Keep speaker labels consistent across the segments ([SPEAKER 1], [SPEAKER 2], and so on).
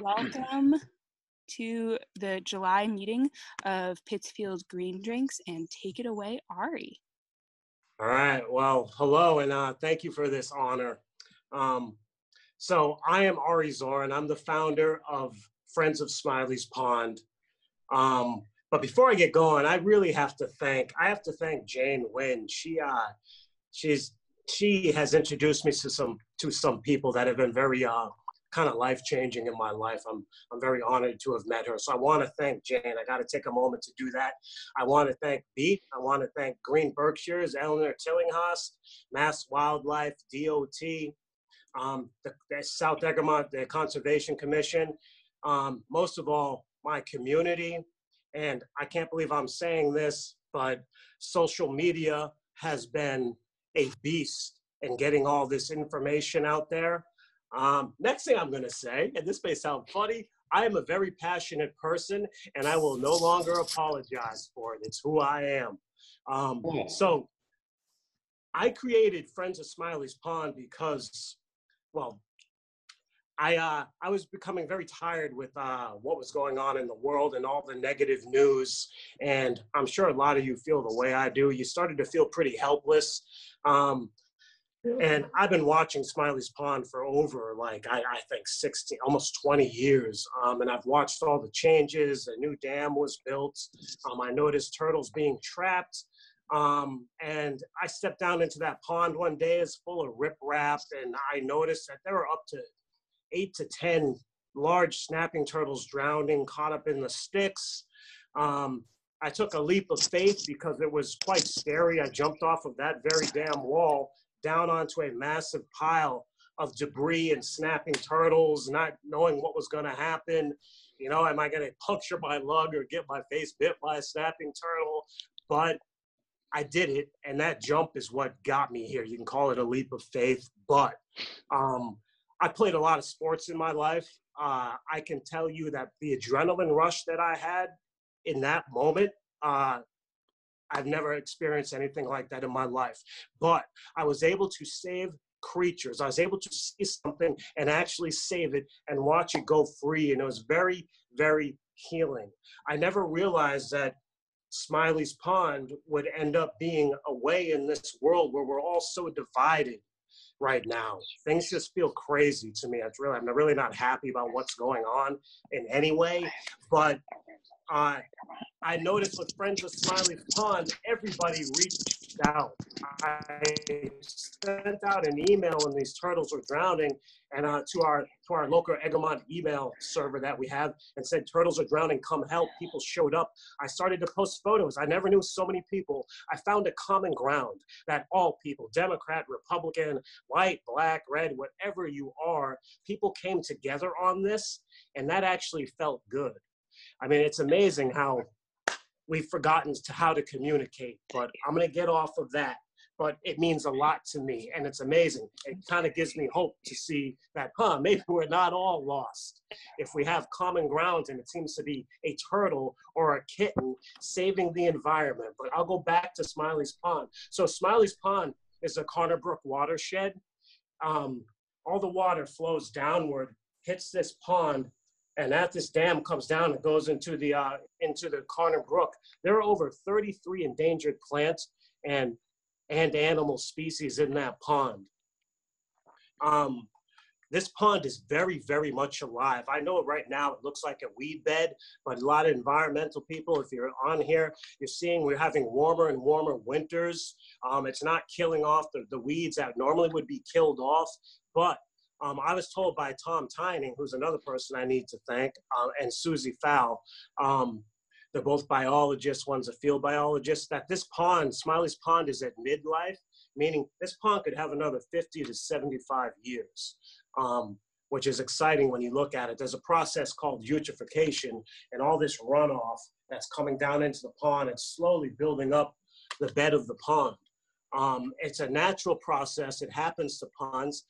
[SPEAKER 1] Welcome to the July meeting of Pittsfield Green Drinks, and take it away, Ari.
[SPEAKER 2] All right. Well, hello, and thank you for this honor. Um, so I am Ari Zorn. I'm the founder of Friends of Smiley's Pond. But before I get going, I have to thank Jane Wynn. She's she has introduced me to some people that have been very kind of life changing in my life. I'm very honored to have met her. So I want to thank Jane. I got to take a moment to do that. I want to thank Beat. I want to thank Green Berkshires, Eleanor Tillinghast, Mass Wildlife, DOT, the South Egremont, the Conservation Commission. Most of all, my community. And I can't believe I'm saying this, but social media has been a beast in getting all this information out there. Next thing I'm going to say, and this may sound funny, I am a very passionate person and I will no longer apologize for it. It's who I am. So I created Friends of Smiley's Pond because, well, I was becoming very tired with what was going on in the world and all the negative news. And I'm sure a lot of you feel the way I do. You started to feel pretty helpless. And I've been watching Smiley's Pond for over, like, I think 16, almost 20 years. And I've watched all the changes. A new dam was built. I noticed turtles being trapped. And I stepped down into that pond one day. It's full of riprap. And I noticed that there were up to 8 to 10 large snapping turtles drowning, caught up in the sticks. I took a leap of faith because it was quite scary. I jumped off of that very damn wall down onto a massive pile of debris and snapping turtles, not knowing what was going to happen. You know, am I going to puncture my lung or get my face bit by a snapping turtle? But I did it, and that jump is what got me here. You can call it a leap of faith, but I played a lot of sports in my life. I can tell you that the adrenaline rush that I had in that moment, I've never experienced anything like that in my life. But I was able to save creatures. I was able to see something and actually save it and watch it go free. And it was very, very healing. I never realized that Smiley's Pond would end up being a way in this world where we're all so divided right now. Things just feel crazy to me. I'm really not happy about what's going on in any way. But I noticed with Friends of Smiley's Pond, everybody reached out. I sent out an email when these turtles were drowning, and to our local Egremont email server that we have, and said, "Turtles are drowning, come help." People showed up. I started to post photos. I never knew so many people. I found a common ground that all people, Democrat, Republican, white, black, red, whatever you are, people came together on this, and that actually felt good. I mean, it's amazing how we've forgotten how to communicate, but I'm going to get off of that. But it means a lot to me, and it's amazing. It kind of gives me hope to see that, maybe we're not all lost. If we have common ground, and it seems to be a turtle or a kitten saving the environment. But I'll go back to Smiley's Pond. So Smiley's Pond is a Carter Brook watershed. All the water flows downward, hits this pond, and as this dam comes down and goes into the Carter Brook, there are over 33 endangered plants and animal species in that pond. This pond is very, very much alive. I know right now it looks like a weed bed, but a lot of environmental people, if you're on here, you're seeing we're having warmer and warmer winters. It's not killing off the weeds that normally would be killed off, but I was told by Tom Tyning, who's another person I need to thank, and Susie Fowl, they're both biologists, one's a field biologist, that this pond, Smiley's Pond, is at midlife, meaning this pond could have another 50 to 75 years, which is exciting when you look at it. There's a process called eutrophication, and all this runoff that's coming down into the pond and slowly building up the bed of the pond. It's a natural process. It happens to ponds,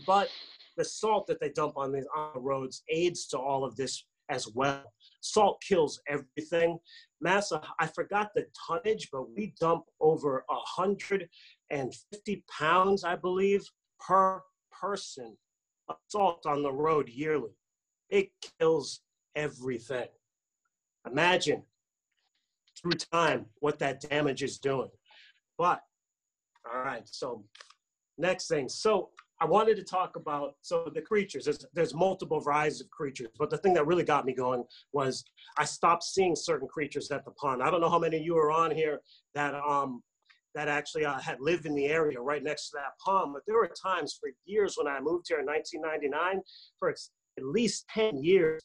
[SPEAKER 2] but the salt that they dump on the roads aids to all of this as well. Salt kills everything. Massa, I forgot the tonnage, but we dump over 150 pounds, I believe, per person of salt on the road yearly. it kills everything. Imagine through time what that damage is doing. But, all right, so next thing. So I wanted to talk about, so the creatures, there's multiple varieties of creatures, but the thing that really got me going was I stopped seeing certain creatures at the pond. I don't know how many of you are on here that actually had lived in the area right next to that pond, but there were times for years when I moved here in 1999, for at least 10 years,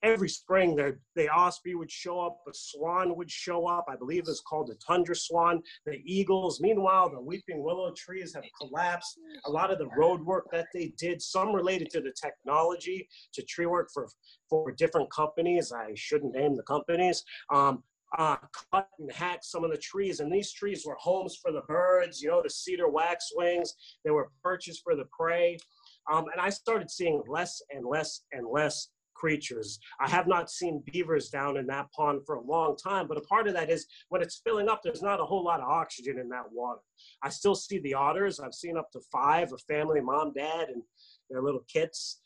[SPEAKER 2] every spring the osprey would show up, a swan would show up. I believe it's called the tundra swan, the eagles. Meanwhile, the weeping willow trees have collapsed. A lot of the road work that they did, some related to the technology, to tree work for different companies. I shouldn't name the companies. Cut and hacked some of the trees, and these trees were homes for the birds, the cedar waxwings. They were perches for the prey. And I started seeing less and less and less creatures. I have not seen beavers down in that pond for a long time, but a part of that is when it's filling up, there's not a whole lot of oxygen in that water. I still see the otters. I've seen up to 5, a family, mom, dad, and their little kits.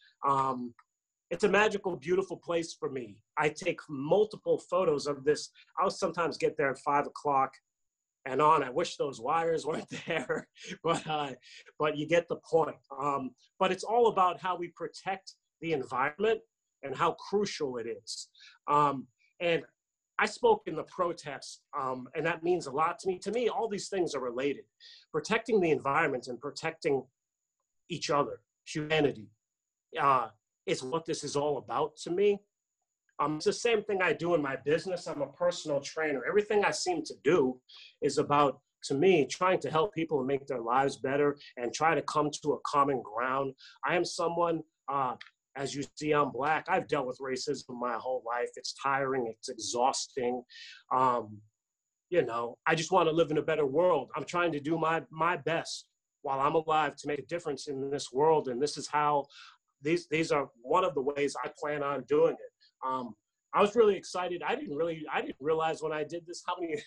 [SPEAKER 2] It's a magical, beautiful place for me. I take multiple photos of this. I'll sometimes get there at 5 o'clock and on. I wish those wires weren't there, but you get the point. But it's all about how we protect the environment and how crucial it is. And I spoke in the protest, and that means a lot to me. To me, all these things are related. Protecting the environment and protecting each other, humanity, is what this is all about to me. It's the same thing I do in my business. I'm a personal trainer. Everything I seem to do is about, to me, trying to help people and make their lives better and try to come to a common ground. I am someone, as you see, I'm Black. I've dealt with racism my whole life. It's tiring. It's exhausting. I just want to live in a better world. I'm trying to do my best while I'm alive to make a difference in this world. And this is how, these are one of the ways I plan on doing it. I was really excited. I didn't realize when I did this how many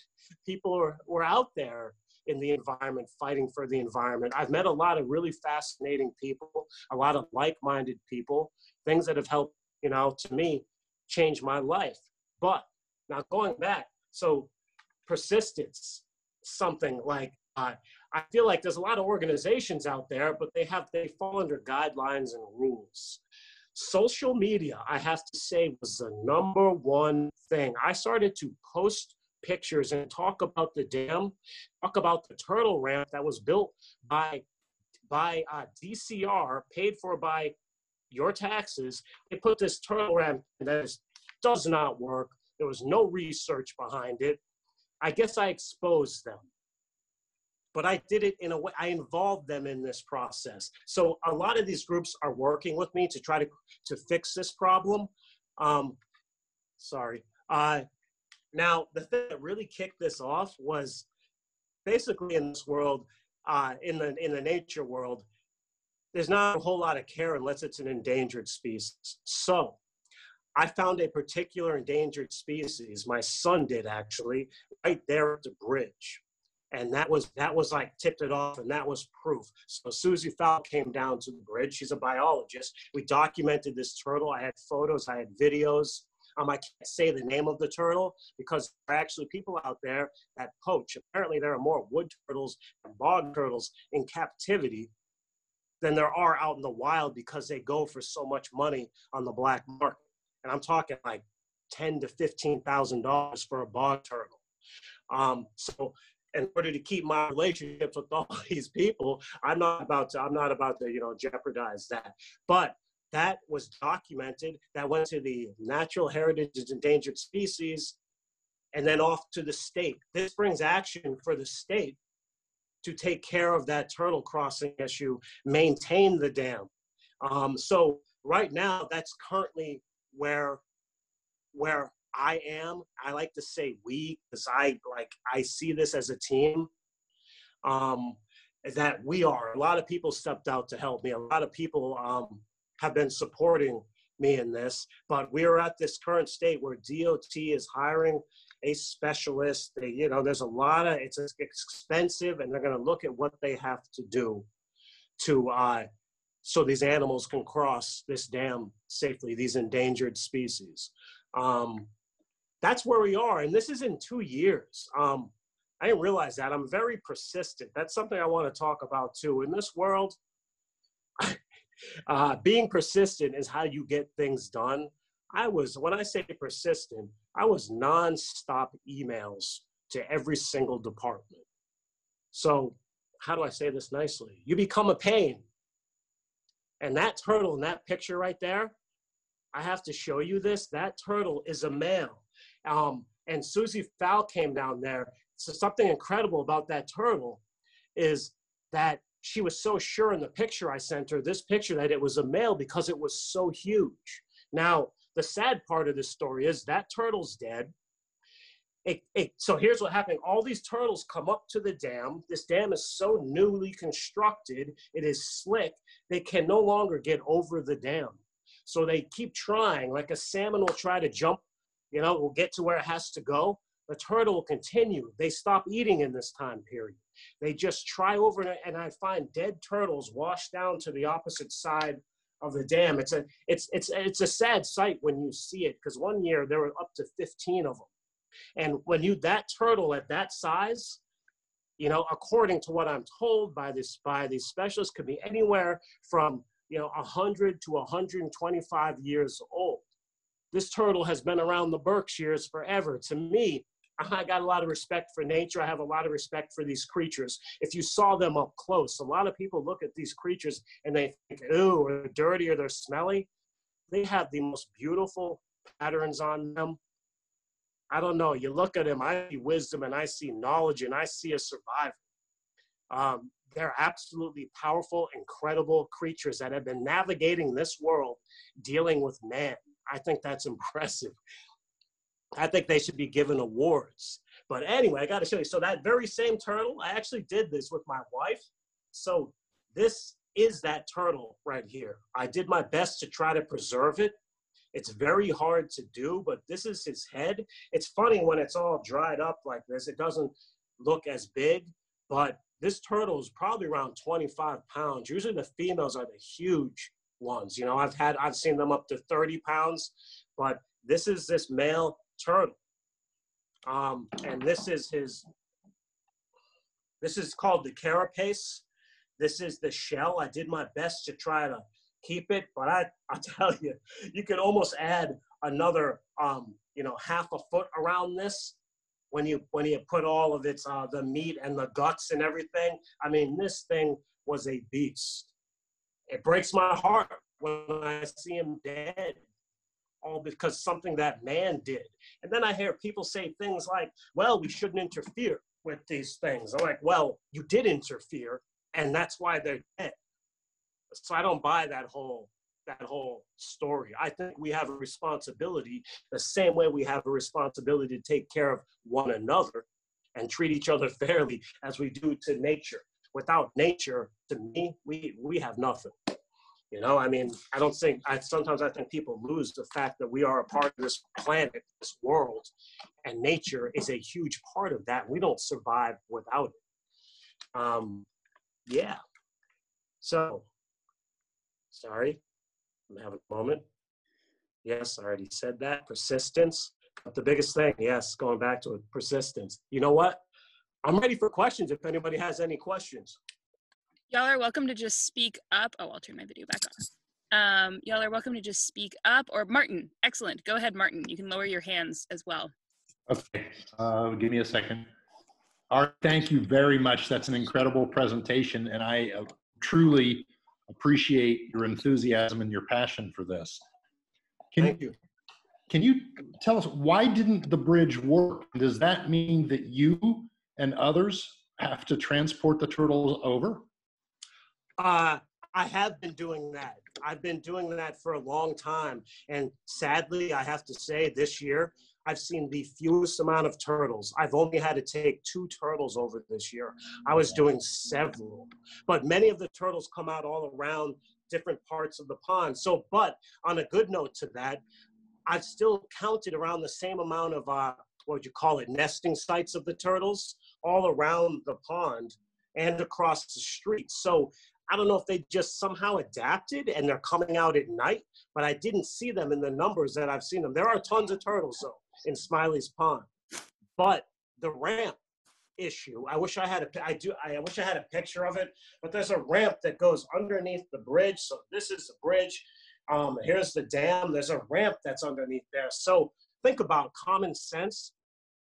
[SPEAKER 2] people were out there in the environment, fighting for the environment. I've met a lot of really fascinating people, a lot of like-minded people, things that have helped, to me, change my life. But now going back, so persistence, something like, I feel like there's a lot of organizations out there, but they fall under guidelines and rules. Social media, I have to say, was the number one thing. I started to post pictures and talk about the dam, talk about the turtle ramp that was built by DCR, paid for by your taxes. They put this turtle ramp that does not work. There was no research behind it. I guess I exposed them. But I did it in a way, I involved them in this process. So a lot of these groups are working with me to try to fix this problem. Sorry. Now, the thing that really kicked this off was basically in this world, in the nature world, there's not a whole lot of care unless it's an endangered species. So I found a particular endangered species, my son did actually, right there at the bridge. And that was like tipped it off, and that was proof. So Susie Fowl came down to the bridge. She's a biologist. We documented this turtle. I had photos, I had videos. I can't say the name of the turtle because there are actually people out there that poach. Apparently there are more wood turtles and bog turtles in captivity than there are out in the wild because they go for so much money on the black market. And I'm talking like $10,000 to $15,000 for a bog turtle. So in order to keep my relationships with all these people, I'm not about to jeopardize that. But that was documented. That went to the Natural Heritage Endangered Species and then off to the state. This brings action for the state to take care of that turtle crossing issue, maintain the dam. So right now, that's currently where I am. I like to say we, because I see this as a team, that we are. A lot of people stepped out to help me. A lot of people have been supporting me in this, but we're at this current state where DOT is hiring a specialist. There's a lot of, it's expensive, and they're going to look at what they have to do to so these animals can cross this dam safely, these endangered species. That's where we are, and this is in 2 years. I didn't realize that. I'm very persistent. That's something I want to talk about too. In this world, being persistent is how you get things done. When I say persistent, I was nonstop emails to every single department. So how do I say this nicely? You become a pain. And that turtle in that picture right there, I have to show you this. That turtle is a male. And Susie Fowl came down there. So something incredible about that turtle is that she was so sure in the picture I sent her, this picture, that it was a male because it was so huge. Now, the sad part of this story is that turtle's dead. So here's what happened. All these turtles come up to the dam. This dam is so newly constructed. It is slick. They can no longer get over the dam. So they keep trying, like a salmon will try to jump, will get to where it has to go. The turtle will continue. They stop eating in this time period. They just try over it, and I find dead turtles washed down to the opposite side of the dam. It's a sad sight when you see it, because one year there were up to 15 of them. And when that turtle at that size, according to what I'm told by these specialists, could be anywhere from 100 to 125 years old. This turtle has been around the Berkshires forever. To me, I got a lot of respect for nature. I have a lot of respect for these creatures. If you saw them up close, a lot of people look at these creatures and they think, ooh, they're dirty or they're smelly. They have the most beautiful patterns on them. I don't know. You look at them, I see wisdom and I see knowledge and I see a survivor. They're absolutely powerful, incredible creatures that have been navigating this world, dealing with man. I think that's impressive. I think they should be given awards. But anyway, I got to show you. So that very same turtle, I actually did this with my wife. So this is that turtle right here. I did my best to try to preserve it. It's very hard to do, but this is his head. It's funny when it's all dried up like this, it doesn't look as big, but this turtle is probably around 25 pounds. Usually the females are the huge ones. I've seen them up to 30 pounds, but this is this male turtle. And this is called the carapace. This is the shell. I did my best to try to keep it, but I tell you, you could almost add another, half a foot around this when you put all of its, the meat and the guts and everything. I mean, this thing was a beast. It breaks my heart when I see him dead, all because something that man did. And then I hear people say things like, well, we shouldn't interfere with these things. I'm like, well, you did interfere, and that's why they're dead. So I don't buy that whole story. I think we have a responsibility, the same way we have a responsibility to take care of one another and treat each other fairly as we do to nature. Without nature, to me, we have nothing. Sometimes I think people lose the fact that we are a part of this planet, this world, and nature is a huge part of that. We don't survive without it. Yeah. So, sorry, I'm having a moment. Yes, I already said that. Persistence. But the biggest thing, yes, going back to it, persistence. You know what? I'm ready for questions if anybody has any questions.
[SPEAKER 1] Y'all are welcome to just speak up. Oh, I'll turn my video back on. Y'all are welcome to just speak up. Or Martin, excellent. Go ahead, Martin. You can lower your hands as well.
[SPEAKER 3] Okay, give me a second. Art, thank you very much. That's an incredible presentation, and I truly appreciate your enthusiasm and your passion for this.
[SPEAKER 2] Thank you.
[SPEAKER 3] Can you tell us, why didn't the bridge work? Does that mean that you and others have to transport the turtles over?
[SPEAKER 2] I have been doing that. I've been doing that for a long time. And sadly, I have to say this year, I've seen the fewest amount of turtles. I've only had to take 2 turtles over this year. I was doing several, but many of the turtles come out all around different parts of the pond. So, but on a good note to that, I've still counted around the same amount of, what would you call it, nesting sites of the turtles all around the pond and across the street. So I don't know if they just somehow adapted and they're coming out at night, but I didn't see them in the numbers that I've seen them. There are tons of turtles though in Smiley's Pond, but the ramp issue, I wish I had a picture of it, but there's a ramp that goes underneath the bridge. So this is the bridge. Here's the dam. There's a ramp that's underneath there. So think about common sense.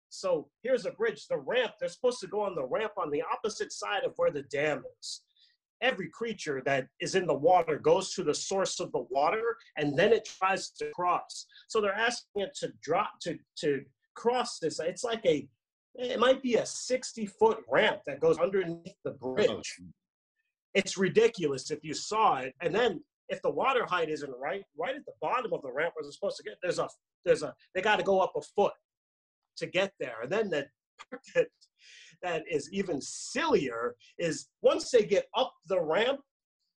[SPEAKER 2] So here's a bridge, the ramp, they're supposed to go on the ramp on the opposite side of where the dam is. Every creature that is in the water goes to the source of the water and then it tries to cross. So they're asking it to drop, to cross this. It's like it might be a 60-foot ramp that goes underneath the bridge. It's ridiculous if you saw it. And then if the water height isn't right at the bottom of the ramp where they're supposed to get, they got to go up a foot to get there. And then the part that is even sillier is once they get up the ramp,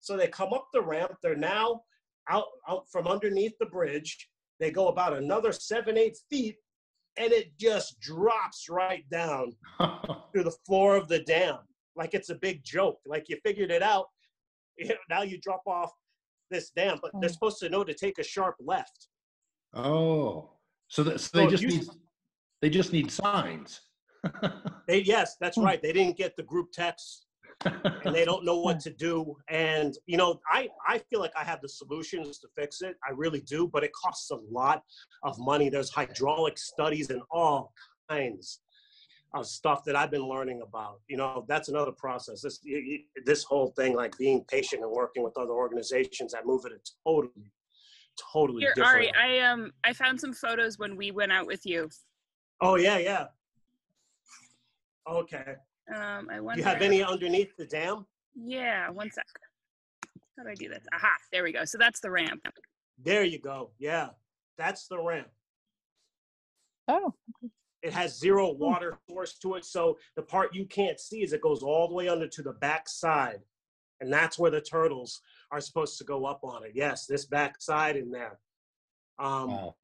[SPEAKER 2] so they come up the ramp, they're now out from underneath the bridge. They go about another 7-8 feet, and it just drops right down to the floor of the dam. Like it's a big joke. Like you figured it out. Now you drop off this dam, but they're supposed to know to take a sharp left.
[SPEAKER 3] Oh, so they just need signs.
[SPEAKER 2] Yes, that's right. They didn't get the group text and they don't know what to do. And, you know, I feel like I have the solutions to fix it. I really do, but it costs a lot of money. There's hydraulic studies and all kinds of stuff that I've been learning about. You know, that's another process. This whole thing, like being patient and working with other organizations that move at a totally
[SPEAKER 1] Here,
[SPEAKER 2] different.
[SPEAKER 1] Ari, I found some photos when we went out with you.
[SPEAKER 2] Oh, yeah. Okay.
[SPEAKER 1] I wonder.
[SPEAKER 2] Do you have any underneath the dam?
[SPEAKER 1] Yeah, one sec. How do I do this? Aha, there we go. So that's the ramp.
[SPEAKER 2] There you go. Yeah, that's the ramp.
[SPEAKER 4] Oh.
[SPEAKER 2] It has zero water source to it. So the part you can't see is it goes all the way under to the back side. And that's where the turtles are supposed to go up on it. Yes, this back side in there.
[SPEAKER 3] Wow.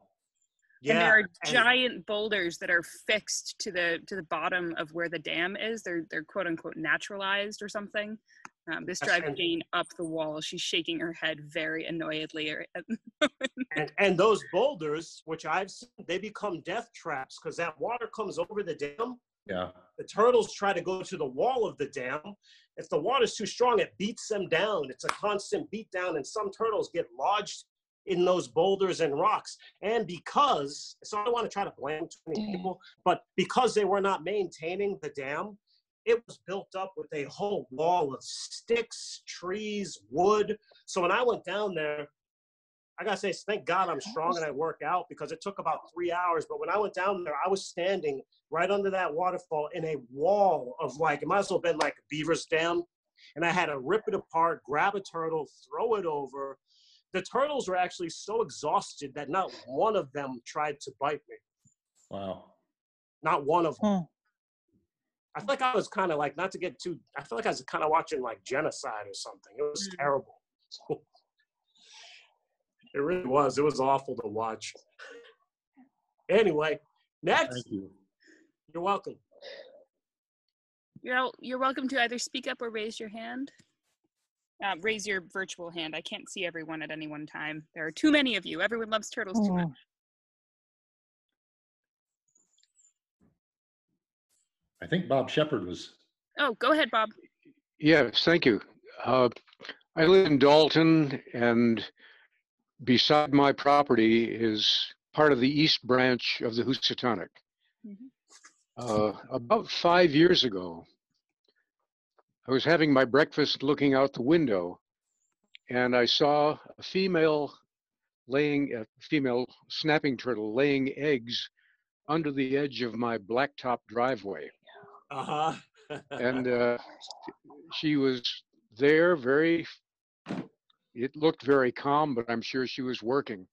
[SPEAKER 2] Yeah,
[SPEAKER 1] and there are giant boulders that are fixed to the bottom of where the dam is. They're quote unquote naturalized or something. This drives Jane up the wall. She's shaking her head very annoyedly.
[SPEAKER 2] and those boulders, which I've seen, they become death traps because that water comes over the dam.
[SPEAKER 3] Yeah.
[SPEAKER 2] The turtles try to go to the wall of the dam. If the water's too strong, it beats them down. It's a constant beat down, and some turtles get lodged in those boulders and rocks. And because, so I don't want to try to blame too many people, but because they were not maintaining the dam, it was built up with a whole wall of sticks, trees, wood. So when I went down there, I gotta say, thank God I'm strong and I work out because it took about 3 hours. But when I went down there, I was standing right under that waterfall in a wall of like, it might as well have been like a beaver's dam. And I had to rip it apart, grab a turtle, throw it over. The turtles were actually so exhausted that not one of them tried to bite me.
[SPEAKER 3] Wow.
[SPEAKER 2] Not one of them. I feel like I was kind of like, not to get too, I feel like I was kind of watching like genocide or something. It was terrible. It really was. It was awful to watch. Anyway, next.
[SPEAKER 3] Thank you.
[SPEAKER 2] You're welcome.
[SPEAKER 1] You're welcome to either speak up or raise your hand. Raise your virtual hand. I can't see everyone at any one time. There are too many of you. Everyone loves turtles too much.
[SPEAKER 3] I think Bob Shepard was.
[SPEAKER 1] Oh, go ahead, Bob.
[SPEAKER 5] Yes, thank you. I live in Dalton, and beside my property is part of the East Branch of the Housatonic. About 5 years ago, I was having my breakfast looking out the window, and I saw a female snapping turtle laying eggs under the edge of my blacktop driveway. And she was there it looked very calm, but I'm sure she was working.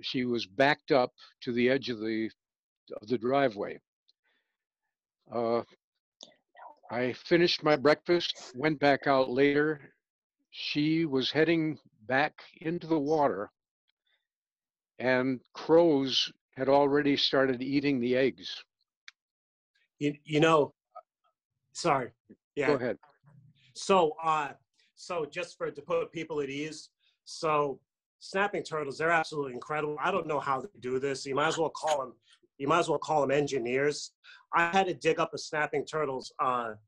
[SPEAKER 5] She was backed up to the edge of the driveway. I finished my breakfast, went back out later. She was heading back into the water, and crows had already started eating the eggs.
[SPEAKER 2] You know, sorry. Yeah.
[SPEAKER 5] Go ahead.
[SPEAKER 2] So So just to put people at ease, so snapping turtles, they're absolutely incredible. I don't know how they do this. You might as well call them engineers. I had to dig up a snapping turtle's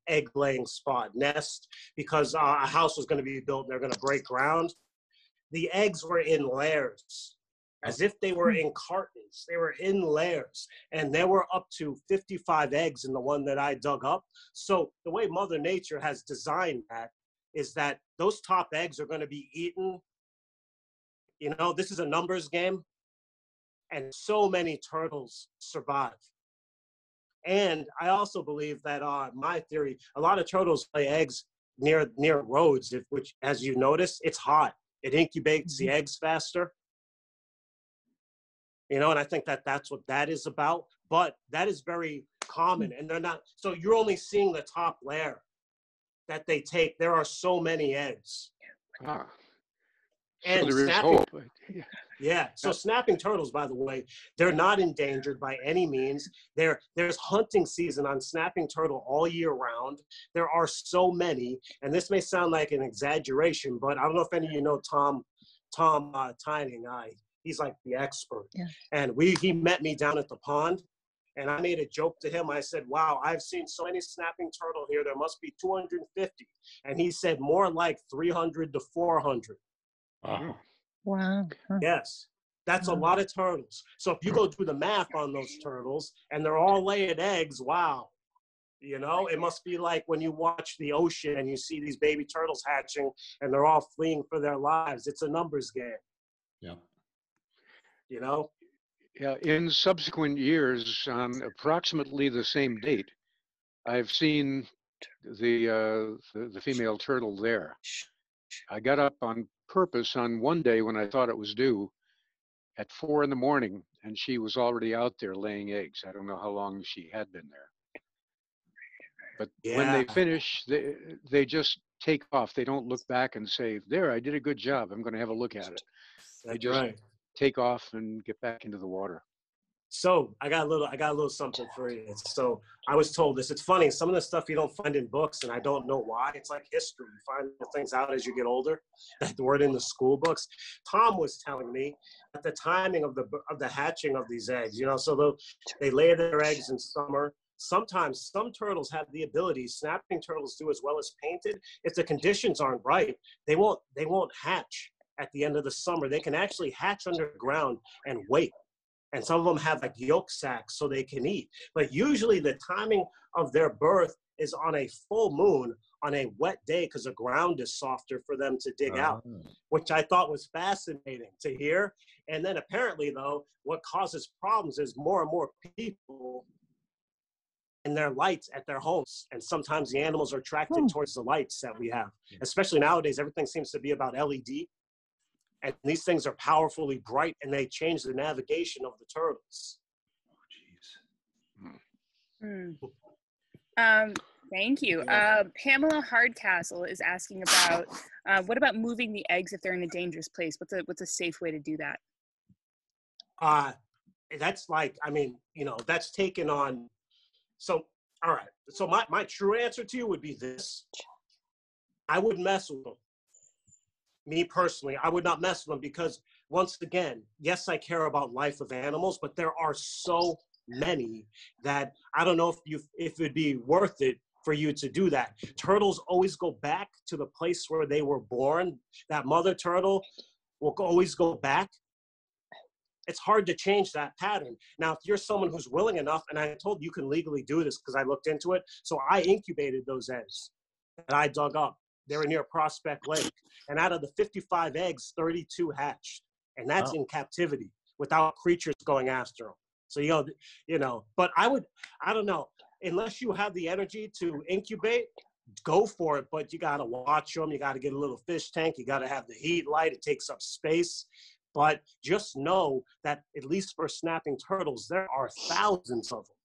[SPEAKER 2] egg laying spot nest because a house was going to be built and they're going to break ground. The eggs were in layers, as if they were in cartons. They were in layers, and there were up to 55 eggs in the one that I dug up. So the way Mother Nature has designed that is that those top eggs are going to be eaten. You know, this is a numbers game, and so many turtles survive. And I also believe that, my theory, a lot of turtles lay eggs near roads, which, as you notice, it's hot. It incubates the eggs faster. You know, and I think that that's what that is about. But that is very common, and they're not. So you're only seeing the top layer that they take. There are so many eggs.
[SPEAKER 5] Ah.
[SPEAKER 2] And
[SPEAKER 5] so there is hope.
[SPEAKER 2] Yeah. So snapping turtles, by the way, they're not endangered by any means. There's hunting season on snapping turtle all year round. There are so many, and this may sound like an exaggeration, but I don't know if any of you know Tom Tyning. He's like the expert. Yeah. And he met me down at the pond, and I made a joke to him. I said, "Wow, I've seen so many snapping turtle here. There must be 250." And he said, "More like 300 to 400."
[SPEAKER 4] Wow.
[SPEAKER 2] Yes, that's a lot of turtles. So if you go do the math on those turtles and they're all laying eggs, wow. You know, it must be like when you watch the ocean and you see these baby turtles hatching and they're all fleeing for their lives. It's a numbers game.
[SPEAKER 3] Yeah.
[SPEAKER 2] You know?
[SPEAKER 5] Yeah, in subsequent years, on approximately the same date, I've seen the female turtle there. I got up on purpose on one day when I thought it was due at 4 a.m, and she was already out there laying eggs. I don't know how long she had been there. But when they finish, they just take off. They don't look back and say, "There, I did a good job. I'm going to have a look at it." They just take off and get back into the water.
[SPEAKER 2] So I got a little something for you. So I was told this. It's funny. Some of the stuff you don't find in books, and I don't know why. It's like history. You find things out as you get older that weren't in the school books. Tom was telling me at the timing of the hatching of these eggs. You know, so they lay their eggs in summer. Sometimes some turtles have the ability. Snapping turtles do as well as painted. If the conditions aren't right, they won't hatch at the end of the summer. They can actually hatch underground and wait. And some of them have like yolk sacs so they can eat. But usually the timing of their birth is on a full moon on a wet day because the ground is softer for them to dig out, which I thought was fascinating to hear. And then apparently, though, what causes problems is more and more people and their lights at their homes. And sometimes the animals are attracted towards the lights that we have. Especially nowadays, everything seems to be about LED. And these things are powerfully bright, and they change the navigation of the turtles.
[SPEAKER 1] Thank you. Pamela Hardcastle is asking about what about moving the eggs if they're in a dangerous place? What's a safe way to do that?
[SPEAKER 2] That's like, I mean, you know, that's taken on. So, all right. So my true answer to you would be this: I wouldn't mess with them. Me personally, I would not mess with them because, once again, yes, I care about life of animals, but there are so many that I don't know if it'd be worth it for you to do that. Turtles always go back to the place where they were born. That mother turtle will always go back. It's hard to change that pattern. Now, if you're someone who's willing enough, and I told you can legally do this because I looked into it, so I incubated those eggs that I dug up. They were near Prospect Lake. And out of the 55 eggs, 32 hatched. And that's in captivity without creatures going after them. So, you know, but I don't know, unless you have the energy to incubate, go for it. But you got to watch them. You got to get a little fish tank. You got to have the heat light. It takes up space. But just know that at least for snapping turtles, there are thousands of them.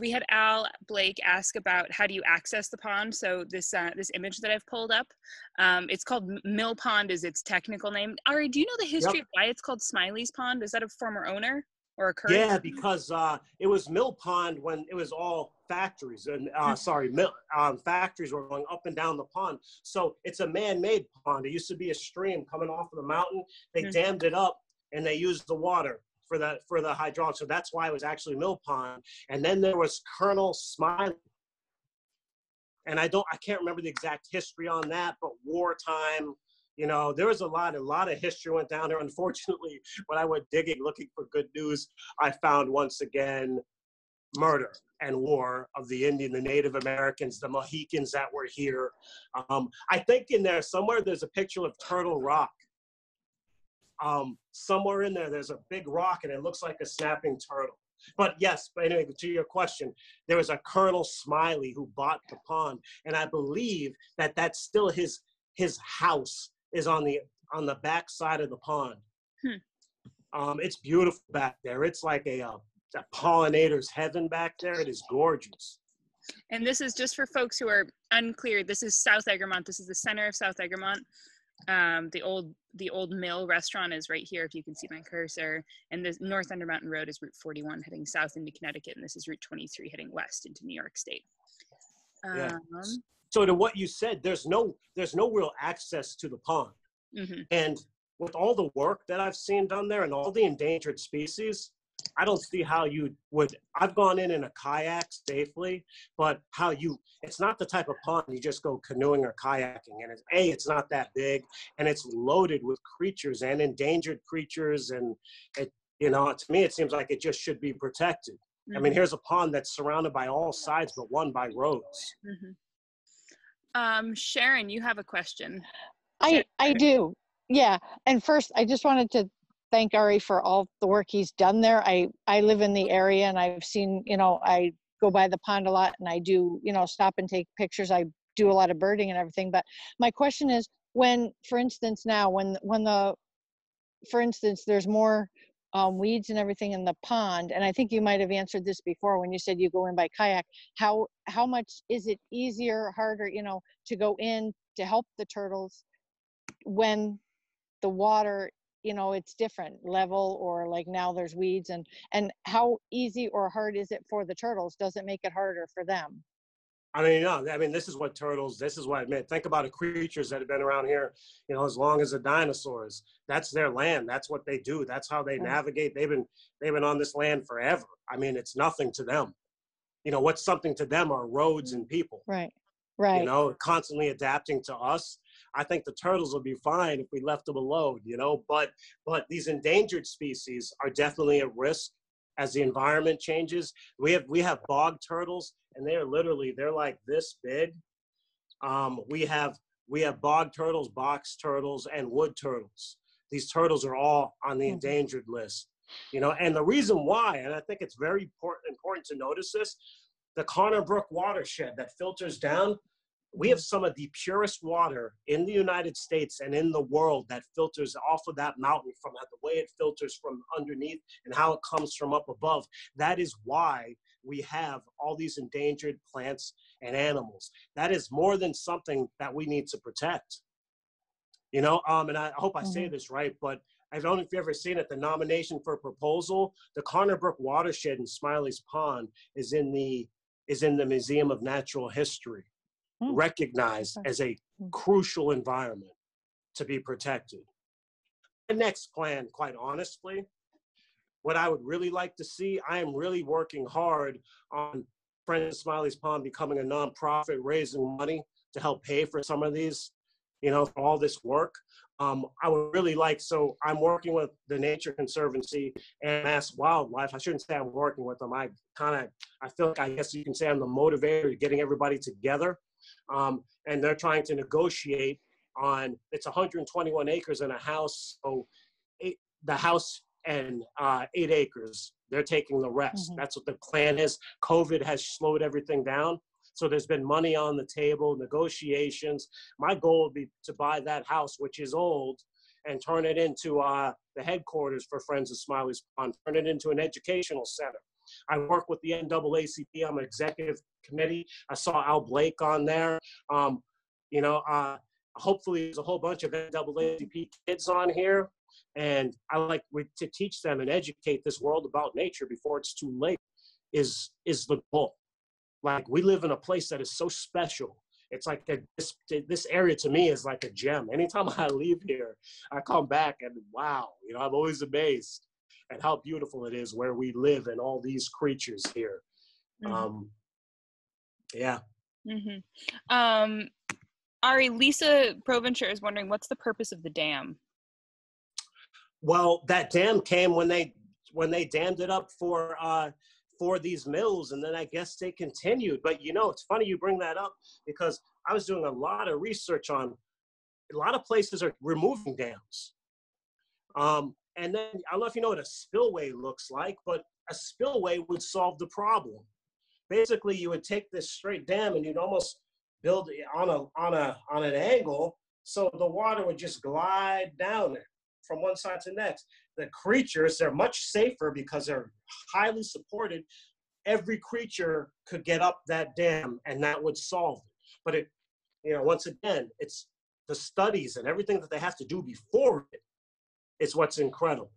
[SPEAKER 1] We had Al Blake ask about how do you access the pond. So this image that I've pulled up, it's called Mill Pond is its technical name. Ari, do you know the history of why it's called Smiley's Pond? Is that a former owner or occurred?
[SPEAKER 2] Yeah, because it was Mill Pond when it was all factories, and factories were going up and down the pond. So it's a man-made pond. It used to be a stream coming off of the mountain. They dammed it up, and they used the water for the hydraulics. So that's why it was actually Mill Pond. And then there was Colonel Smiley. And I can't remember the exact history on that, but wartime, you know, there was a lot of history went down there. Unfortunately, when I went digging, looking for good news, I found once again murder and war of the Native Americans, the Mohicans that were here. I think in there somewhere there's a picture of Turtle Rock. Somewhere in there, there's a big rock and it looks like a snapping turtle. But yes, but anyway, to your question, there was a Colonel Smiley who bought the pond, and I believe that that's still his house is on the back side of the pond. It's beautiful back there. It's like a pollinator's heaven back there. It is gorgeous.
[SPEAKER 1] And this is just for folks who are unclear. This is South Egremont. This is the center of South Egremont. The old mill restaurant is right here, if you can see my cursor, and the North Under Mountain Road is Route 41 heading south into Connecticut, and this is Route 23 heading west into New York State.
[SPEAKER 2] Yeah. So to what you said, there's no real access to the pond. And with all the work that I've seen done there and all the endangered species, I don't see how you would. I've gone in a kayak safely, but it's not the type of pond you just go canoeing or kayaking. And it's not that big, and it's loaded with creatures and endangered creatures. And to me, it seems like it just should be protected. I mean, here's a pond that's surrounded by all sides, but one by roads.
[SPEAKER 1] Sharon, you have a question.
[SPEAKER 4] I do. Yeah. And first, I just wanted to thank Ari for all the work he's done there. I live in the area, and I've seen, I go by the pond a lot, and I do, stop and take pictures. I do a lot of birding and everything. But my question is, when, for instance, now, for instance, there's more weeds and everything in the pond, and I think you might have answered this before when you said you go in by kayak, how much is it easier, harder, to go in to help the turtles when the water, it's different level, or like now there's weeds, and how easy or hard is it for the turtles? Does it make it harder for them?
[SPEAKER 2] I mean, this is what I meant. Think about the creatures that have been around here, as long as the dinosaurs. That's their land. That's what they do. That's how they navigate. They've been on this land forever. I mean, it's nothing to them. What's something to them are roads and people.
[SPEAKER 4] Right.
[SPEAKER 2] Constantly adapting to us. I think the turtles will be fine if we left them alone, but these endangered species are definitely at risk as the environment changes. We have bog turtles, and they're like this big. We have bog turtles, box turtles, and wood turtles. These turtles are all on the endangered list, and the reason why, and I think it's very important to notice this, the Conner Brook watershed that filters down, we have some of the purest water in the United States and in the world that filters off of that mountain, from the way it filters from underneath and how it comes from up above. That is why we have all these endangered plants and animals. That is more than something that we need to protect. And I hope I say this right, but I don't know if you've ever seen it, the nomination for a proposal, the Conner Brook watershed in Smiley's Pond is in the Museum of Natural History, recognized as a crucial environment to be protected. The next plan, quite honestly, what I would really like to see, I am really working hard on Friends of Smiley's Pond becoming a nonprofit, raising money to help pay for some of these, for all this work. I would really like, so I'm working with the Nature Conservancy and Mass Wildlife. I shouldn't say I'm working with them. I feel like, I guess you can say I'm the motivator, getting everybody together. And they're trying to negotiate on, it's 121 acres and a house. So the house and 8 acres, they're taking the rest. That's what the plan is. COVID has slowed everything down. So there's been money on the table, negotiations. My goal would be to buy that house, which is old, and turn it into the headquarters for Friends of Smiley's Pond, turn it into an educational center. I work with the NAACP. I'm an executive committee. I saw Al Blake on there. Hopefully there's a whole bunch of NAACP kids on here. And I like to teach them and educate this world about nature before it's too late is the goal. Like, we live in a place that is so special. It's like this area to me is like a gem. Anytime I leave here, I come back and wow, I'm always amazed at how beautiful it is where we live and all these creatures here.
[SPEAKER 1] Mm-hmm.
[SPEAKER 2] Yeah.
[SPEAKER 1] Mm-hmm. Ari, Lisa Provencher is wondering, what's the purpose of the dam?
[SPEAKER 2] Well, that dam came when they dammed it up for these mills, and then I guess they continued. But it's funny you bring that up, because I was doing a lot of research on a lot of places are removing dams. And then I don't know if you know what a spillway looks like, but a spillway would solve the problem. Basically, you would take this straight dam and you'd almost build it on an angle, so the water would just glide down it from one side to the next. The creatures, they're much safer because they're highly supported. Every creature could get up that dam and that would solve it. But once again, it's the studies and everything that they have to do before it is what's incredible.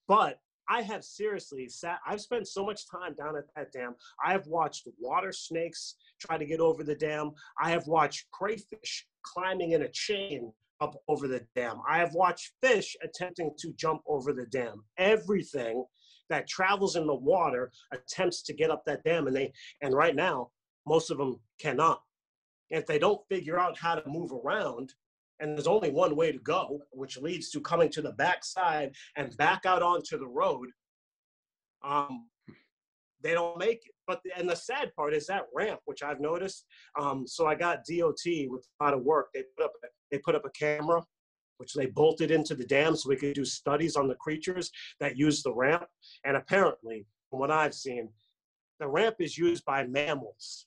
[SPEAKER 2] But I have seriously I've spent so much time down at that dam. I have watched water snakes try to get over the dam. I have watched crayfish climbing in a chain up over the dam. I have watched fish attempting to jump over the dam. Everything that travels in the water attempts to get up that dam, and right now, most of them cannot. And if they don't figure out how to move around, and there's only one way to go, which leads to coming to the backside and back out onto the road, they don't make it. And the sad part is that ramp, which I've noticed. So I got DOT with a lot of work. They put up a camera, which they bolted into the dam so we could do studies on the creatures that use the ramp. And apparently, from what I've seen, the ramp is used by mammals,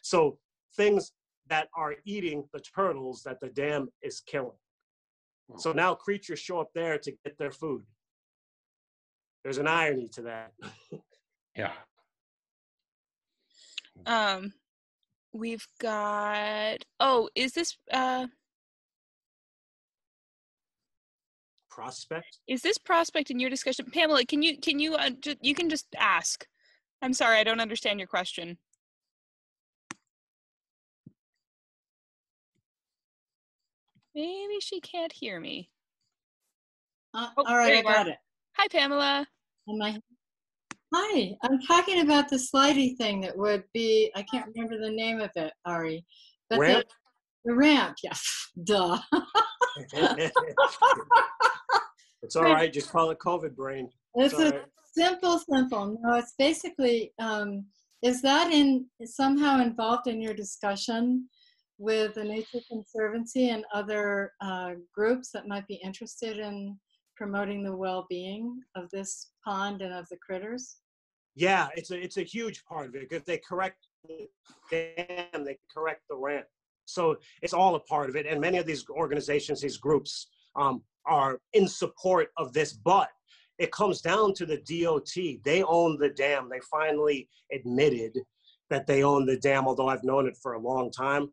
[SPEAKER 2] so things that are eating the turtles that the dam is killing. So now creatures show up there to get their food. There's an irony to that.
[SPEAKER 3] Yeah.
[SPEAKER 1] We've got, is this
[SPEAKER 2] Prospect?
[SPEAKER 1] Is this prospect in your discussion? Pamela, can you you can just ask. I'm sorry, I don't understand your question. Maybe she can't hear me.
[SPEAKER 6] All right, I got it.
[SPEAKER 1] Hi, Pamela.
[SPEAKER 6] Hi, I'm talking about the slidey thing that would be, I can't remember the name of it, Ari. But
[SPEAKER 2] ramp?
[SPEAKER 6] The ramp, yeah, duh.
[SPEAKER 2] It's all right, just call it COVID brain.
[SPEAKER 6] It's a simple. No, it's basically, is that somehow involved in your discussion with the Nature Conservancy and other groups that might be interested in promoting the well-being of this pond and of the critters?
[SPEAKER 2] Yeah, it's a huge part of it, because they correct the dam, they correct the ramp. So it's all a part of it. And many of these organizations, these groups, are in support of this, but it comes down to the DOT. They own the dam. They finally admitted that they own the dam, although I've known it for a long time,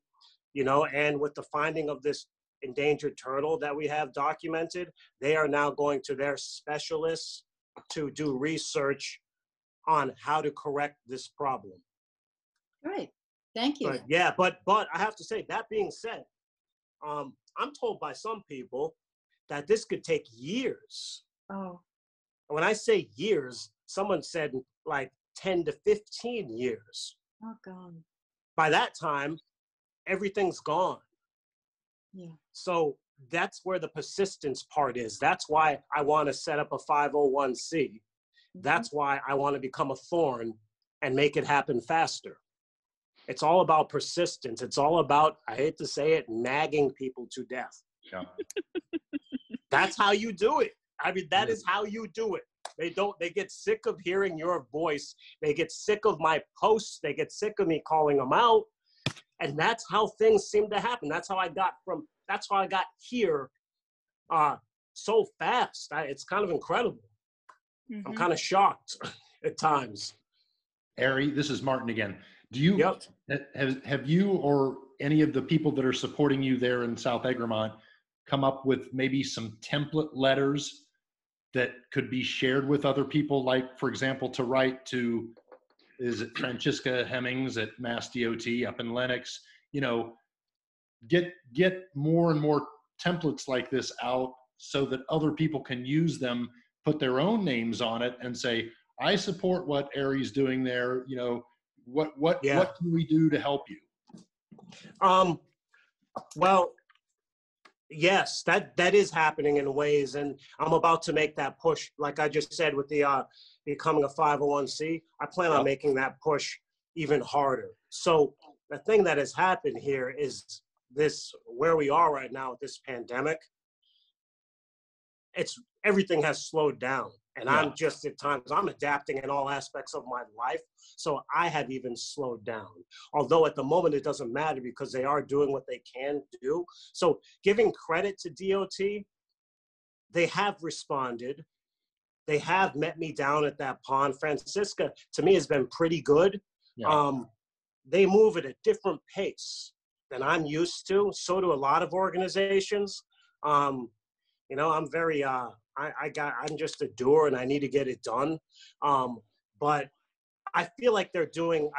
[SPEAKER 2] and with the finding of this endangered turtle that we have documented, they are now going to their specialists to do research on how to correct this problem.
[SPEAKER 6] Great, thank you.
[SPEAKER 2] But I have to say, that being said, I'm told by some people that this could take years.
[SPEAKER 6] Oh.
[SPEAKER 2] When I say years, someone said like 10 to 15 years.
[SPEAKER 6] Oh, God.
[SPEAKER 2] By that time, everything's gone.
[SPEAKER 6] Yeah.
[SPEAKER 2] So that's where the persistence part is. That's why I want to set up a 501c. That's why I want to become a thorn and make it happen faster. It's all about persistence. It's all about, I hate to say it, nagging people to death.
[SPEAKER 3] Yeah.
[SPEAKER 2] That's how you do it. I mean, that is how you do it. They get sick of hearing your voice. They get sick of my posts. They get sick of me calling them out. And that's how things seem to happen. That's how I got here so fast. It's kind of incredible. Mm-hmm. I'm kind of shocked at times.
[SPEAKER 3] Ari, this is Martin again. Do you have you or any of the people that are supporting you there in South Egremont come up with maybe some template letters that could be shared with other people, like, for example, to write to, is it Francisca Hemmings at Mass DOT up in Lenox, you know, get more and more templates like this out so that other people can use them, put their own names on it and say, I support what Ari's doing there. You know, what can we do to help you?
[SPEAKER 2] Well, yes, that is happening in ways, and I'm about to make that push. Like I just said, with the becoming a 501c, I plan on making that push even harder. So the thing that has happened here is this, where we are right now with this pandemic, everything has slowed down. And I'm just, at times, I'm adapting in all aspects of my life. So I have even slowed down. Although at the moment it doesn't matter because they are doing what they can do. So giving credit to DOT, they have responded. They have met me down at that pond. Francisca, to me, has been pretty good. Yeah. They move at a different pace than I'm used to. So do a lot of organizations. You know, I'm very, I'm just a doer and I need to get it done. But I feel like they're doing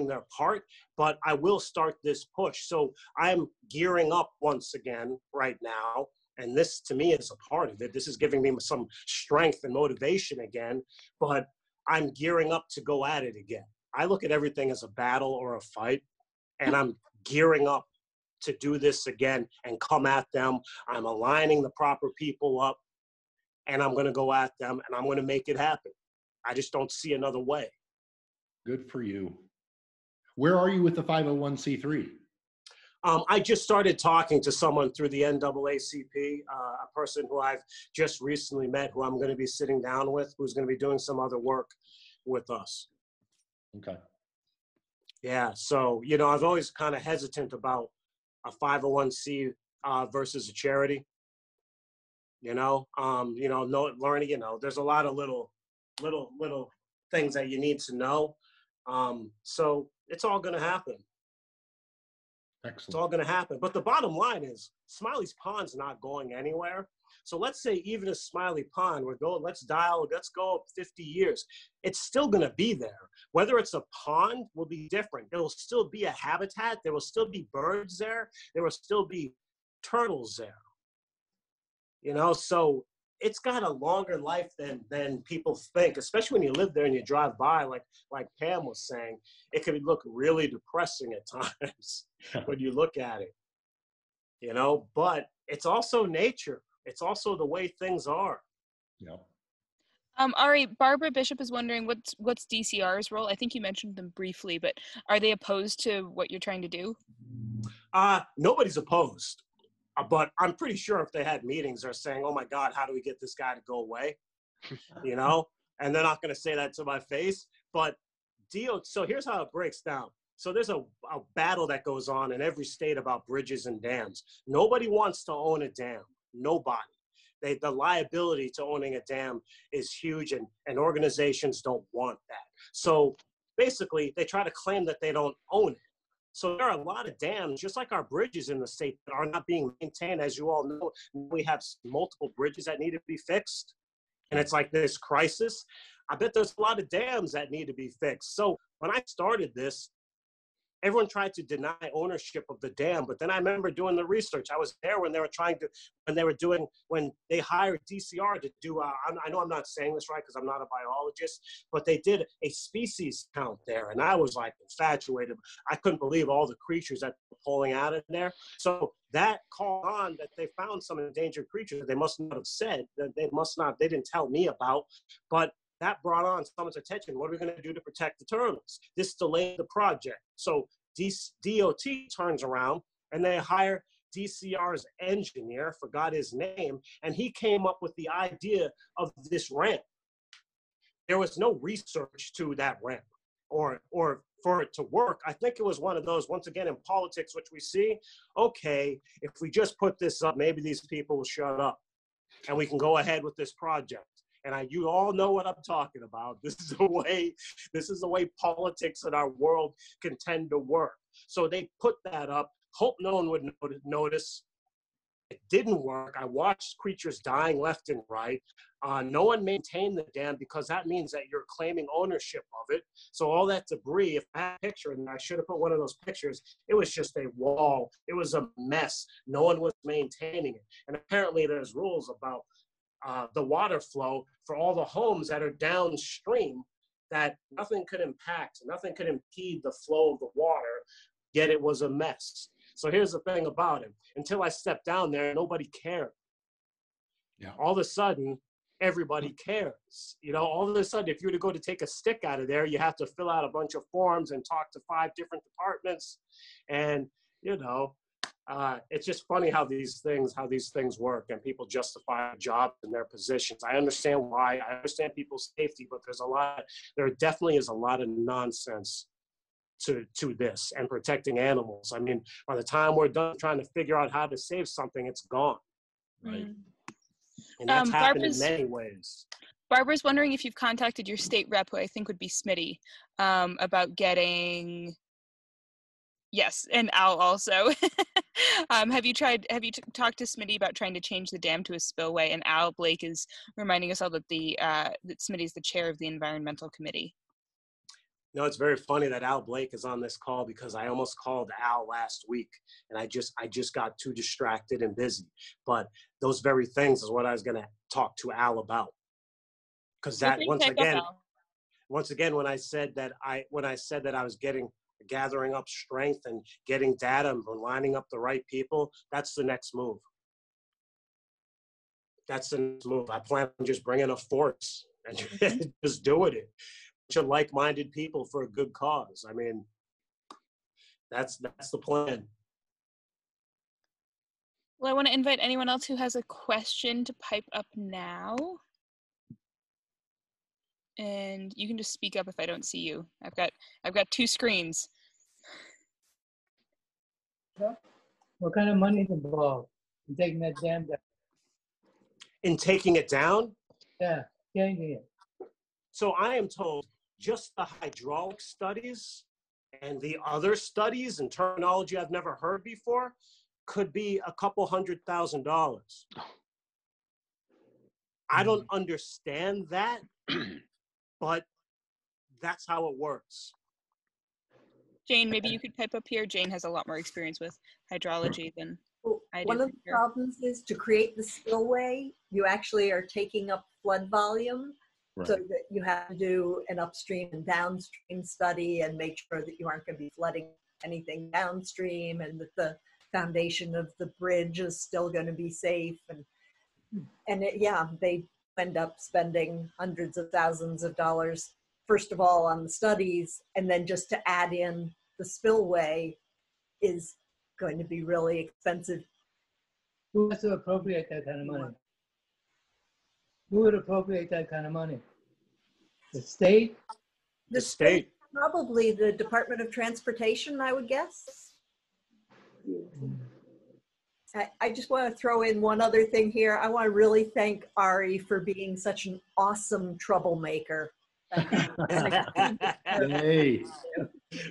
[SPEAKER 2] their part, but I will start this push. So I'm gearing up once again right now. And this to me is a part of it. This is giving me some strength and motivation again, but I'm gearing up to go at it again. I look at everything as a battle or a fight, and I'm gearing up to do this again and come at them. I'm aligning the proper people up, and I'm going to go at them, and I'm going to make it happen. I just don't see another way.
[SPEAKER 3] Good for you. Where are you with the 501c3?
[SPEAKER 2] I just started talking to someone through the NAACP, a person who I've just recently met, who I'm going to be sitting down with, who's going to be doing some other work with us.
[SPEAKER 3] Okay.
[SPEAKER 2] Yeah, so, you know, I've always kind of hesitant about a 501c versus a charity. You know, learning, you know, there's a lot of little things that you need to know. So it's all going to happen.
[SPEAKER 3] Excellent.
[SPEAKER 2] It's all going to happen. But the bottom line is Smiley's Pond's not going anywhere. So let's say even a Smiley Pond, let's go up 50 years. It's still going to be there. Whether it's a pond will be different. There will still be a habitat. There will still be birds there. There will still be turtles there. You know, so it's got a longer life than people think, especially when you live there and you drive by, like Pam was saying. It can look really depressing at times when you look at it, you know, but it's also nature. It's also the way things are.
[SPEAKER 3] Yeah.
[SPEAKER 1] Ari, Barbara Bishop is wondering what's DCR's role? I think you mentioned them briefly, but are they opposed to what you're trying to do?
[SPEAKER 2] Nobody's opposed. But I'm pretty sure if they had meetings, they're saying, oh my God, how do we get this guy to go away? You know, and they're not going to say that to my face. But so here's how it breaks down. So there's a battle that goes on in every state about bridges and dams. Nobody wants to own a dam. Nobody. The liability to owning a dam is huge, and organizations don't want that. So basically, they try to claim that they don't own it. So there are a lot of dams, just like our bridges in the state, that are not being maintained. As you all know, we have multiple bridges that need to be fixed. And it's like this crisis. I bet there's a lot of dams that need to be fixed. So when I started this, everyone tried to deny ownership of the dam. But then I remember doing the research. I was there when they hired DCR to do, I know I'm not saying this right because I'm not a biologist, but they did a species count there. And I was like infatuated. I couldn't believe all the creatures that were pulling out of there. So that called on that they found some endangered creatures that they must not have said, that they didn't tell me about, but that brought on someone's attention. What are we going to do to protect the turtles? This delayed the project. So DOT turns around and they hire DCR's engineer, forgot his name, and he came up with the idea of this ramp. There was no research to that ramp or for it to work. I think it was one of those, once again, in politics, which we see, okay, if we just put this up, maybe these people will shut up and we can go ahead with this project. And you all know what I'm talking about. This is the way politics in our world can tend to work. So they put that up, hope no one would notice. It didn't work. I watched creatures dying left and right. No one maintained the dam because that means that you're claiming ownership of it. So all that debris, if I had a picture, and I should have put one of those pictures, it was just a wall. It was a mess. No one was maintaining it. And apparently there's rules about the water flow for all the homes that are downstream that nothing could impact, nothing could impede the flow of the water, yet it was a mess. So here's the thing about it. Until I stepped down there, nobody cared.
[SPEAKER 5] Yeah.
[SPEAKER 2] All of a sudden, everybody cares. You know, all of a sudden, if you were to go to take a stick out of there, you have to fill out a bunch of forms and talk to 5 different departments. And, you know, it's just funny how these things work, and people justify jobs in their positions. I understand why. I understand people's safety, but there definitely is a lot of nonsense to this and protecting animals. I mean, by the time we're done trying to figure out how to save something, it's gone.
[SPEAKER 3] Right.
[SPEAKER 2] And that's happened in many ways.
[SPEAKER 1] Barbara's wondering if you've contacted your state rep, who I think would be Smitty, about getting, yes, and Al also. Have you talked to Smitty about trying to change the dam to a spillway? And Al Blake is reminding us all that that Smitty's the chair of the environmental committee.
[SPEAKER 2] You know, it's very funny that Al Blake is on this call because I almost called Al last week and I just got too distracted and busy. But those very things is what I was going to talk to Al about. Because that once again, when I said that I was gathering up strength and getting data and lining up the right people, that's the next move. That's the next move. I plan on just bringing a force and just doing it. Like-minded people for a good cause. I mean, that's the plan.
[SPEAKER 1] Well, I want to invite anyone else who has a question to pipe up now. And you can just speak up if I don't see you. I've got 2 screens.
[SPEAKER 7] What kind of money is involved in taking that dam down?
[SPEAKER 2] In taking it down?
[SPEAKER 7] Yeah, changing it.
[SPEAKER 2] So I am told just the hydraulic studies and the other studies and terminology I've never heard before could be a couple $100,000. I don't understand that, but that's how it works.
[SPEAKER 1] Jane, maybe you could pipe up here. Jane has a lot more experience with hydrology than I do.
[SPEAKER 8] One of the problems is to create the spillway, you actually are taking up flood volume. Right. So that you have to do an upstream and downstream study and make sure that you aren't going to be flooding anything downstream and that the foundation of the bridge is still going to be safe. And they end up spending hundreds of thousands of dollars, first of all, on the studies, and then just to add in the spillway is going to be really expensive.
[SPEAKER 7] Who has to appropriate that kind of money? Who would appropriate that kind of money? The state?
[SPEAKER 2] The state.
[SPEAKER 8] Probably the Department of Transportation, I would guess. I just want to throw in one other thing here. I want to really thank Ari for being such an awesome troublemaker.
[SPEAKER 3] Hey.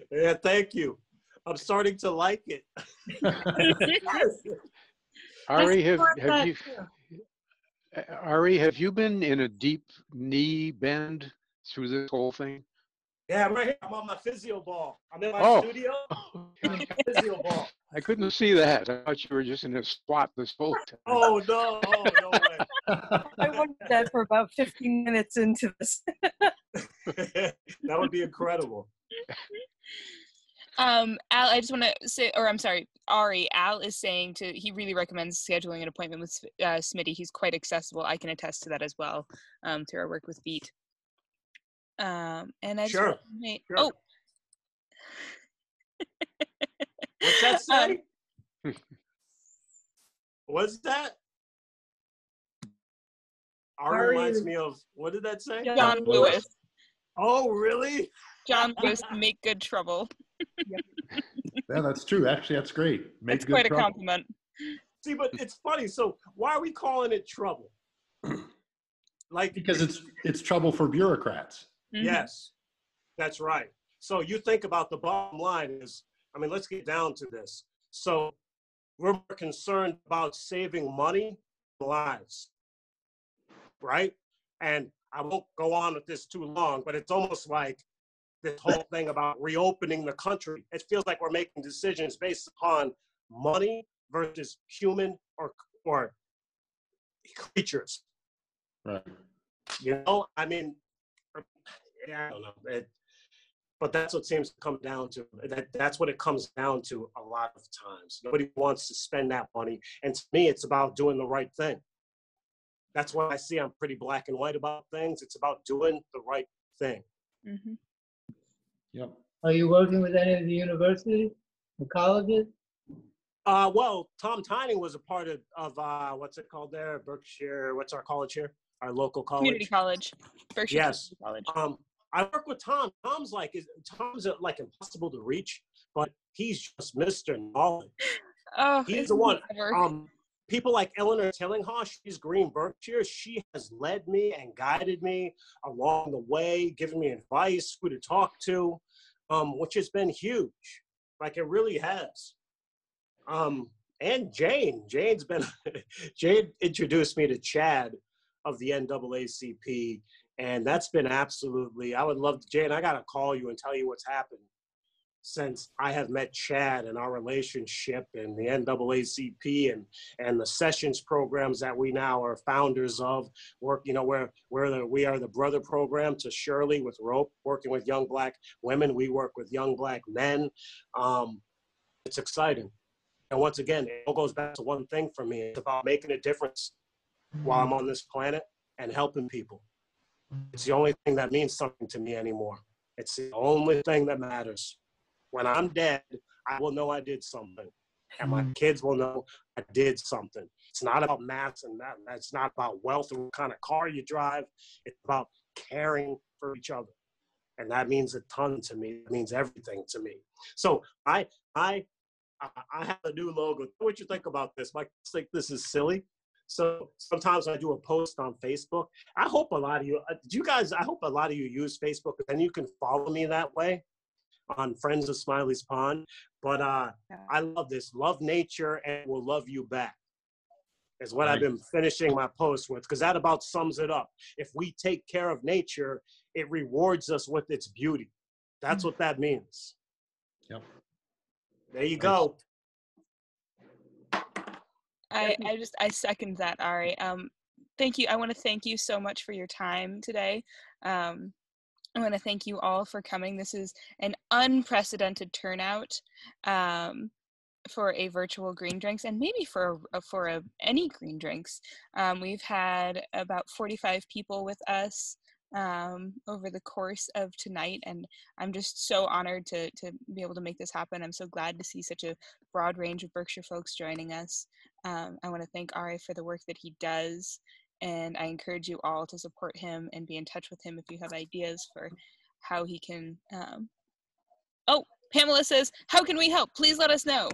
[SPEAKER 2] Yeah, thank you. I'm starting to like it.
[SPEAKER 8] Yes.
[SPEAKER 5] Ari, have you been in a deep knee bend through this whole thing?
[SPEAKER 2] Yeah, I'm right here. I'm on my physio ball. I'm in my studio. Physio ball.
[SPEAKER 5] I couldn't see that. I thought you were just in a squat this whole time.
[SPEAKER 2] Oh, no. Oh, no way.
[SPEAKER 9] I wondered that for about 15 minutes into this.
[SPEAKER 2] That would be incredible.
[SPEAKER 1] Al, I just want to say, or I'm sorry, Ari, Al is saying he really recommends scheduling an appointment with Smitty. He's quite accessible. I can attest to that as well through our work with Beat. And I
[SPEAKER 2] sure.
[SPEAKER 1] Oh.
[SPEAKER 2] What's that say? What's that? Ari reminds me of, what did that say?
[SPEAKER 1] John Lewis.
[SPEAKER 2] Oh, really?
[SPEAKER 1] John Lewis, make good trouble.
[SPEAKER 3] Yeah, that's true. Actually, that's great.
[SPEAKER 1] That's quite a compliment.
[SPEAKER 2] See, but it's funny. So why are we calling it trouble?
[SPEAKER 3] Because it's trouble for bureaucrats.
[SPEAKER 1] Mm-hmm.
[SPEAKER 2] Yes, that's right. So you think about the bottom line is, I mean, let's get down to this. So we're more concerned about saving money than lives, right? And I won't go on with this too long, but it's almost like this whole thing about reopening the country. It feels like we're making decisions based upon money versus human or creatures.
[SPEAKER 3] Right.
[SPEAKER 2] You know, I mean, yeah, I don't know. But that's what seems to come down to. That's what it comes down to a lot of times. Nobody wants to spend that money. And to me, it's about doing the right thing. That's why I see I'm pretty black and white about things. It's about doing the right thing.
[SPEAKER 1] Mm-hmm.
[SPEAKER 3] Yep.
[SPEAKER 7] Are you working with any of the universities, the colleges?
[SPEAKER 2] Well, Tom Tyning was a part of what's it called there? Berkshire, what's our college here? Our local college?
[SPEAKER 1] Community college. Berkshire
[SPEAKER 2] Yes.
[SPEAKER 1] Community College.
[SPEAKER 2] I work with Tom. Tom's like impossible to reach, but he's just Mr. Knowledge.
[SPEAKER 1] Oh,
[SPEAKER 2] He's the one. People like Eleanor Tillinghaus, she's Green Berkshire. She has led me and guided me along the way, giving me advice, who to talk to, which has been huge. Like it really has. And Jane's been, Jane introduced me to Chad of the NAACP, and that's been absolutely, I would love to, Jane, I got to call you and tell you what's happened since I have met Chad and our relationship and the NAACP and the sessions programs that we now are founders of. We are the brother program to Shirley with Rope, working with young Black women. We work with young Black men. It's exciting. And once again, it all goes back to one thing for me. It's about making a difference while I'm on this planet and helping people. It's the only thing that means something to me anymore. It's the only thing that matters. When I'm dead, I will know I did something. And my kids will know I did something. It's not about mass and that. It's not about wealth or what kind of car you drive. It's about caring for each other. And that means a ton to me. It means everything to me. So I have a new logo. What you think about this? Mike think this is silly. So sometimes I do a post on Facebook. I hope a lot of you, I hope a lot of you use Facebook, and you can follow me that way on Friends of Smiley's Pond. But I love this. Love nature and will love you back is what I've been finishing my post with, because that about sums it up. If we take care of nature, it rewards us with its beauty. That's what that means.
[SPEAKER 3] Yep.
[SPEAKER 2] There you go.
[SPEAKER 1] I second that, Ari. Thank you. I want to thank you so much for your time today. I want to thank you all for coming. This is an unprecedented turnout for a virtual Green Drinks, and maybe for any Green Drinks. We've had about 45 people with us over the course of tonight, and I'm just so honored to be able to make this happen. I'm so glad to see such a broad range of Berkshire folks joining us. I want to thank Ari for the work that he does, and I encourage you all to support him and be in touch with him if you have ideas for how he can. Pamela says, how can we help? Please let us know.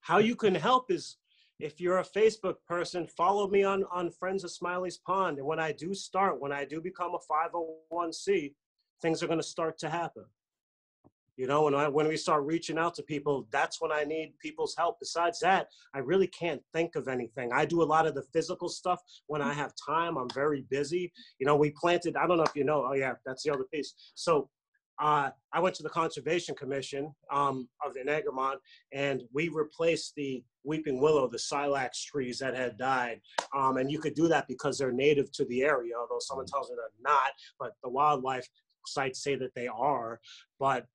[SPEAKER 2] How you can help is, if you're a Facebook person, follow me on Friends of Smiley's Pond. And when I do become a 501c, things are going to start to happen. You know, when we start reaching out to people, that's when I need people's help. Besides that, I really can't think of anything. I do a lot of the physical stuff when I have time. I'm very busy. You know, we planted, I don't know if you know, oh yeah, that's the other piece. So I went to the Conservation Commission of the Egremont, and we replaced the weeping willow, the silex trees that had died. And you could do that because they're native to the area, although someone tells me they're not, but the wildlife sites say that they are. But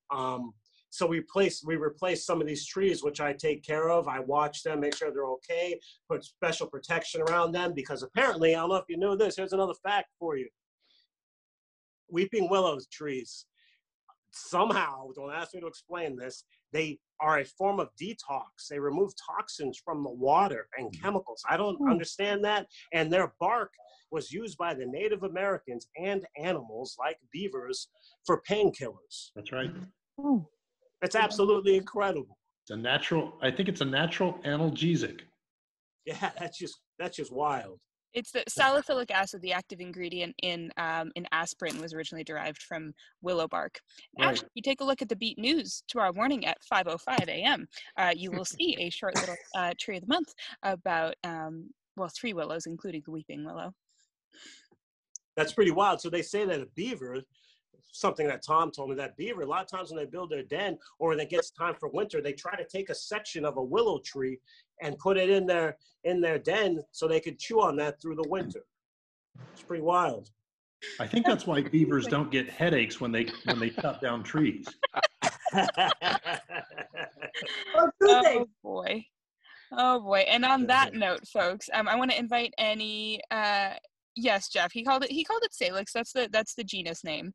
[SPEAKER 2] so we replaced some of these trees, which I take care of. I watch them, make sure they're okay, put special protection around them, because apparently, I don't know if you know this, here's another fact for you. Weeping willow trees, somehow, don't ask me to explain this, they are a form of detox. They remove toxins from the water and chemicals. I don't understand that. And their bark was used by the Native Americans and animals like beavers for painkillers.
[SPEAKER 3] That's right.
[SPEAKER 2] It's absolutely incredible.
[SPEAKER 3] I think it's a natural analgesic.
[SPEAKER 2] Yeah, that's just wild.
[SPEAKER 1] It's the salicylic acid, the active ingredient in aspirin, was originally derived from willow bark.
[SPEAKER 3] Right.
[SPEAKER 1] Actually, if you take a look at the Beat News tomorrow morning at 5:05 a.m., you will see a short little tree of the month about, well, 3 willows, including the weeping willow.
[SPEAKER 2] That's pretty wild. So they say that a beaver, something that Tom told me, that beaver, a lot of times when they build their den or when it gets time for winter, they try to take a section of a willow tree and put it in their den so they could chew on that through the winter. It's pretty wild.
[SPEAKER 3] I think that's why beavers don't get headaches when they cut down trees.
[SPEAKER 1] Oh boy. Oh boy. And on that note, folks, I want to invite any yes, Jeff, he called it Salix. That's the genus name.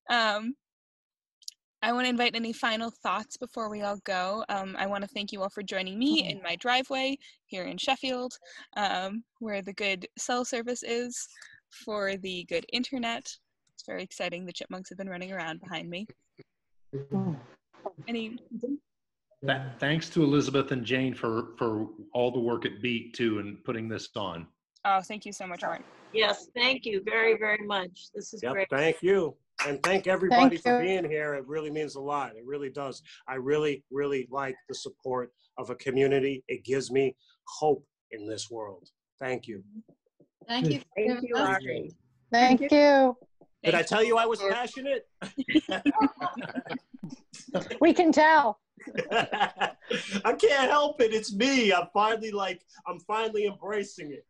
[SPEAKER 1] I want to invite any final thoughts before we all go. I want to thank you all for joining me in my driveway here in Sheffield, where the good cell service is, for the good internet. It's very exciting. The chipmunks have been running around behind me.
[SPEAKER 3] Thanks to Elizabeth and Jane for all the work at Beat too and putting this on.
[SPEAKER 1] Oh, thank you so much, Art.
[SPEAKER 10] Yes, thank you very, very much. This is great.
[SPEAKER 2] Thank you. And thank everybody for being here. It really means a lot. It really does. I really, really like the support of a community. It gives me hope in this world. Thank you.
[SPEAKER 6] Thank you.
[SPEAKER 10] Thank you, Ari.
[SPEAKER 4] Thank you.
[SPEAKER 2] Did I tell you I was passionate?
[SPEAKER 4] We can tell.
[SPEAKER 2] I can't help it. It's me. I'm finally embracing it.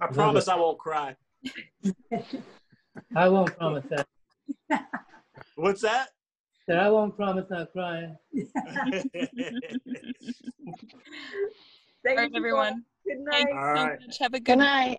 [SPEAKER 2] I promise I won't cry.
[SPEAKER 7] I won't promise that.
[SPEAKER 2] What's that?
[SPEAKER 7] That I won't promise not crying.
[SPEAKER 1] All right, everyone.
[SPEAKER 10] Good night.
[SPEAKER 1] Thanks so much. Have a
[SPEAKER 4] Good night.